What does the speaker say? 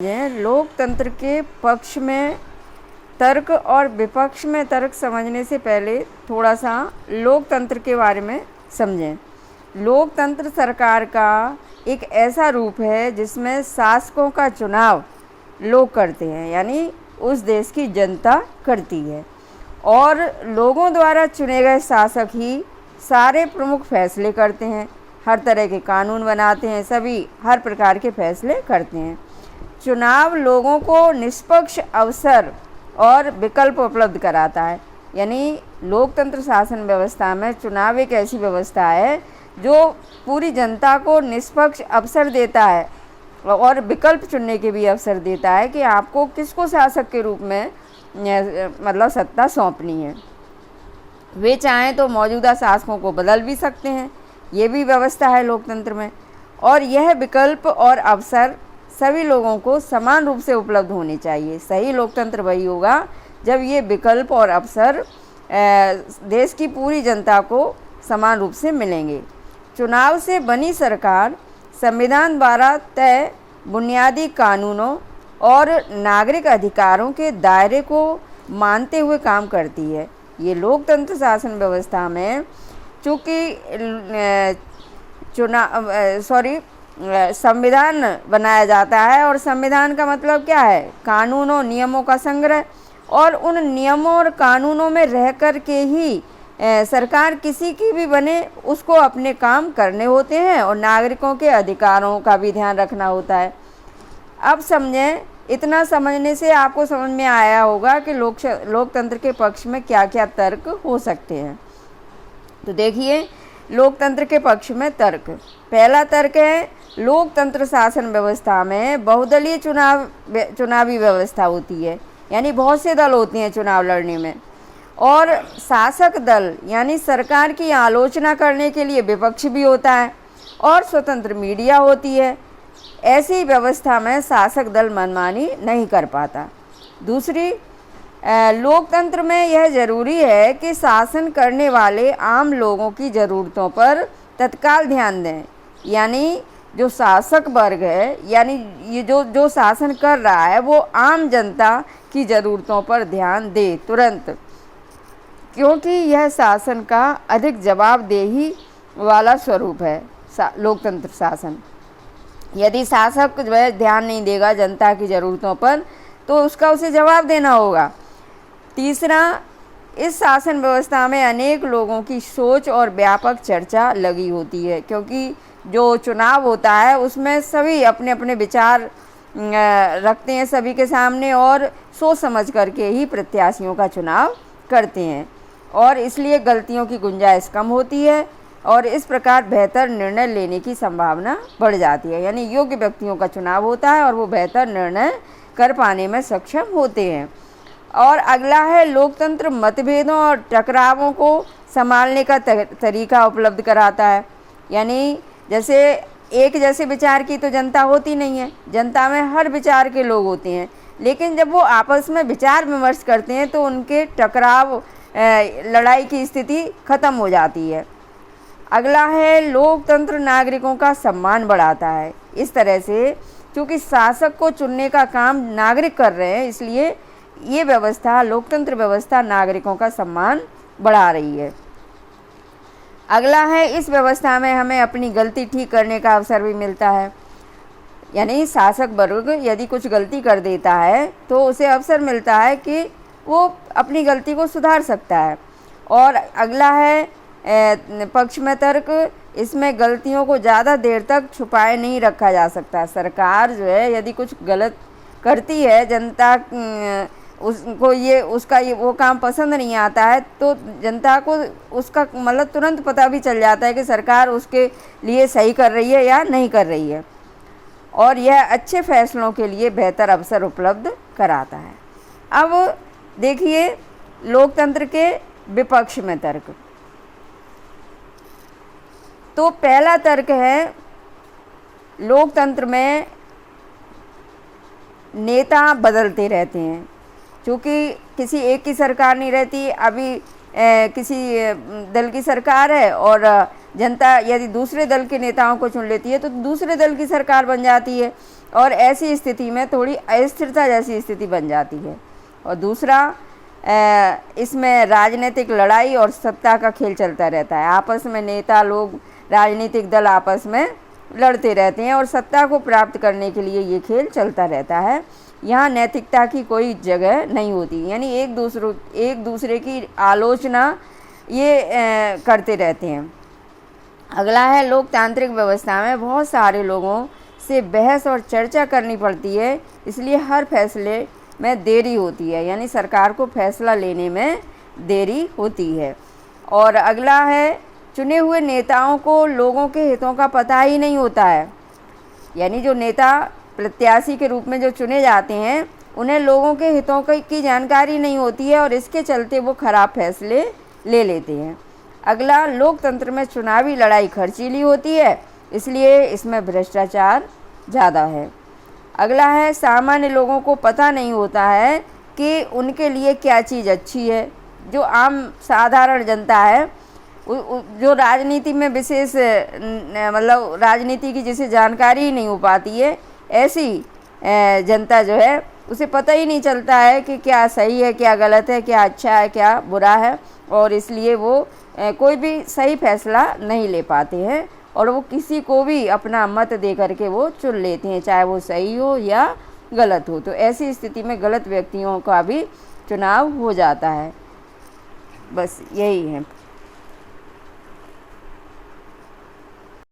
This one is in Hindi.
लोकतंत्र के पक्ष में तर्क और विपक्ष में तर्क समझने से पहले थोड़ा सा लोकतंत्र के बारे में समझें। लोकतंत्र सरकार का एक ऐसा रूप है जिसमें शासकों का चुनाव लोग करते हैं, यानी उस देश की जनता करती है, और लोगों द्वारा चुने गए शासक ही सारे प्रमुख फैसले करते हैं, हर तरह के कानून बनाते हैं, सभी हर प्रकार के फैसले करते हैं। चुनाव लोगों को निष्पक्ष अवसर और विकल्प उपलब्ध कराता है, यानी लोकतंत्र शासन व्यवस्था में चुनाव एक ऐसी व्यवस्था है जो पूरी जनता को निष्पक्ष अवसर देता है और विकल्प चुनने के भी अवसर देता है कि आपको किसको शासक के रूप में मतलब सत्ता सौंपनी है। वे चाहें तो मौजूदा शासकों को बदल भी सकते हैं, ये भी व्यवस्था है लोकतंत्र में। और यह विकल्प और अवसर सभी लोगों को समान रूप से उपलब्ध होने चाहिए। सही लोकतंत्र वही होगा जब ये विकल्प और अवसर देश की पूरी जनता को समान रूप से मिलेंगे। चुनाव से बनी सरकार संविधान द्वारा तय बुनियादी कानूनों और नागरिक अधिकारों के दायरे को मानते हुए काम करती है। ये लोकतंत्र शासन व्यवस्था में चूँकि संविधान बनाया जाता है, और संविधान का मतलब क्या है? कानूनों नियमों का संग्रह, और उन नियमों और कानूनों में रह कर के ही सरकार किसी की भी बने उसको अपने काम करने होते हैं और नागरिकों के अधिकारों का भी ध्यान रखना होता है। अब समझें, इतना समझने से आपको समझ में आया होगा कि लोकतंत्र के पक्ष में क्या क्या तर्क हो सकते हैं। तो देखिए, लोकतंत्र के पक्ष में तर्क। पहला तर्क है, लोकतंत्र शासन व्यवस्था में बहुदलीय चुनावी व्यवस्था होती है, यानी बहुत से दल होते हैं चुनाव लड़ने में, और शासक दल यानी सरकार की आलोचना करने के लिए विपक्ष भी होता है, और स्वतंत्र मीडिया होती है। ऐसी व्यवस्था में शासक दल मनमानी नहीं कर पाता। दूसरी, लोकतंत्र में यह जरूरी है कि शासन करने वाले आम लोगों की ज़रूरतों पर तत्काल ध्यान दें, यानी जो शासक वर्ग है, यानी ये जो शासन कर रहा है, वो आम जनता की ज़रूरतों पर ध्यान दे तुरंत, क्योंकि यह शासन का अधिक जवाबदेही वाला स्वरूप है। लोकतंत्र शासन, यदि शासक जो है ध्यान नहीं देगा जनता की ज़रूरतों पर, तो उसका उसे जवाब देना होगा। तीसरा, इस शासन व्यवस्था में अनेक लोगों की सोच और व्यापक चर्चा लगी होती है, क्योंकि जो चुनाव होता है उसमें सभी अपने अपने विचार रखते हैं सभी के सामने, और सोच समझ करके ही प्रत्याशियों का चुनाव करते हैं, और इसलिए गलतियों की गुंजाइश कम होती है, और इस प्रकार बेहतर निर्णय लेने की संभावना बढ़ जाती है। यानी योग्य व्यक्तियों का चुनाव होता है और वो बेहतर निर्णय कर पाने में सक्षम होते हैं। और अगला है, लोकतंत्र मतभेदों और टकरावों को संभालने का तरीका उपलब्ध कराता है। यानी जैसे एक जैसे विचार की तो जनता होती नहीं है, जनता में हर विचार के लोग होते हैं, लेकिन जब वो आपस में विचार विमर्श करते हैं तो उनके टकराव लड़ाई की स्थिति खत्म हो जाती है। अगला है, लोकतंत्र नागरिकों का सम्मान बढ़ाता है। इस तरह से क्योंकि शासक को चुनने का काम नागरिक कर रहे हैं, इसलिए ये व्यवस्था, लोकतंत्र व्यवस्था, नागरिकों का सम्मान बढ़ा रही है। अगला है, इस व्यवस्था में हमें अपनी गलती ठीक करने का अवसर भी मिलता है, यानी शासक वर्ग यदि कुछ गलती कर देता है तो उसे अवसर मिलता है कि वो अपनी गलती को सुधार सकता है। और अगला है, पक्ष में तर्क, इसमें गलतियों को ज़्यादा देर तक छुपाए नहीं रखा जा सकता। सरकार जो है यदि कुछ गलत करती है, जनता उसको वो काम पसंद नहीं आता है, तो जनता को उसका मतलब तुरंत पता भी चल जाता है कि सरकार उसके लिए सही कर रही है या नहीं कर रही है, और यह अच्छे फैसलों के लिए बेहतर अवसर उपलब्ध कराता है। अब देखिए, लोकतंत्र के विपक्ष में तर्क। तो पहला तर्क है, लोकतंत्र में नेता बदलते रहते हैं, क्योंकि किसी एक की सरकार नहीं रहती। अभी किसी दल की सरकार है और जनता यदि दूसरे दल के नेताओं को चुन लेती है तो दूसरे दल की सरकार बन जाती है और ऐसी स्थिति में थोड़ी अस्थिरता जैसी स्थिति बन जाती है। और दूसरा, इसमें राजनीतिक लड़ाई और सत्ता का खेल चलता रहता है। आपस में नेता लोग, राजनीतिक दल आपस में लड़ते रहते हैं और सत्ता को प्राप्त करने के लिए ये खेल चलता रहता है। यहाँ नैतिकता की कोई जगह नहीं होती, यानी एक दूसरे की आलोचना ये करते रहते हैं। अगला है, लोकतांत्रिक व्यवस्था में बहुत सारे लोगों से बहस और चर्चा करनी पड़ती है, इसलिए हर फैसले में देरी होती है, यानी सरकार को फैसला लेने में देरी होती है। और अगला है, चुने हुए नेताओं को लोगों के हितों का पता ही नहीं होता है, यानी जो नेता प्रत्याशी के रूप में जो चुने जाते हैं उन्हें लोगों के हितों की जानकारी नहीं होती है और इसके चलते वो खराब फैसले ले लेते हैं। अगला, लोकतंत्र में चुनावी लड़ाई खर्चीली होती है, इसलिए इसमें भ्रष्टाचार ज़्यादा है। अगला है, सामान्य लोगों को पता नहीं होता है कि उनके लिए क्या चीज़ अच्छी है। जो आम साधारण जनता है, जो राजनीति में विशेष मतलब राजनीति की जिसे जानकारी ही नहीं हो पाती है, ऐसी जनता जो है उसे पता ही नहीं चलता है कि क्या सही है, क्या गलत है, क्या अच्छा है, क्या बुरा है, और इसलिए वो कोई भी सही फैसला नहीं ले पाते हैं और वो किसी को भी अपना मत दे करके वो चुन लेते हैं, चाहे वो सही हो या गलत हो। तो ऐसी स्थिति में गलत व्यक्तियों का भी चुनाव हो जाता है। बस यही है।